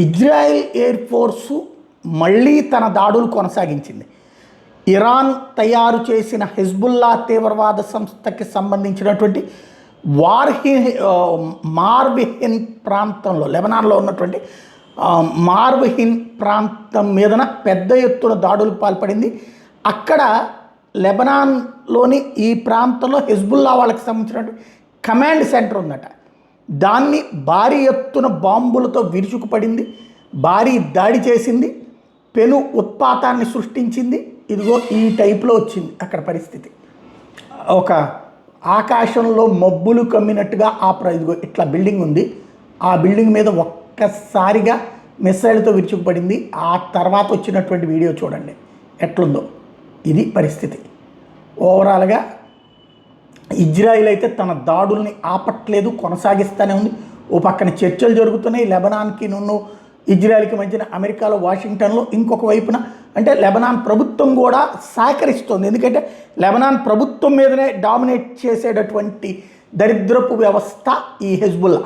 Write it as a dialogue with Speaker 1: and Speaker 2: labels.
Speaker 1: Israel air force మళ్ళీ తన దాడులు కొనసాగించింది. ఇరాన్ తయారు చేసిన హెజ్బుల్లా తీవ్రవాద సంస్థకి సంబంధించినటువంటి మార్విహిన్ ప్రాంతంలో, లెబనాన్లో ఉన్నటువంటి మార్విహిన్ ప్రాంతం మీదన పెద్ద ఎత్తున దాడులకు పాల్పడింది. అక్కడ లెబనాన్లోని ఈ ప్రాంతంలో హెజ్బుల్లా వాళ్ళకి సంబంధించినటువంటి కమాండ్ సెంటర్ ఉందట. దాన్ని భారీ ఎత్తున బాంబులతో విరుచుకుపడింది, భారీ దాడి చేసింది, పెను ఉత్పాతాన్ని సృష్టించింది. ఇదిగో ఈ టైప్లో వచ్చింది అక్కడ పరిస్థితి. ఒక ఆకాశంలో మబ్బులు కమ్మినట్టుగా ఇదిగో ఇట్లా బిల్డింగ్ ఉంది. ఆ బిల్డింగ్ మీద ఒక్కసారిగా మిసైల్తో విరుచుకుపడింది. ఆ తర్వాత వచ్చినటువంటి వీడియో చూడండి ఎట్లుందో. ఇది పరిస్థితి. ఓవరాల్గా ఇజ్రాయిల్ అయితే తన దాడుల్ని ఆపట్లేదు, కొనసాగిస్తూనే ఉంది. ఓ పక్కన చర్చలు జరుగుతున్నాయి లెబనాన్కి ఇజ్రాయెల్కి మధ్యన, అమెరికాలో వాషింగ్టన్లో. ఇంకొక వైపున అంటే లెబనాన్ ప్రభుత్వం కూడా సహకరిస్తోంది. ఎందుకంటే లెబనాన్ ప్రభుత్వం మీదనే డామినేట్ చేసేటటువంటి దరిద్రపు వ్యవస్థ ఈ హెజ్బుల్లా.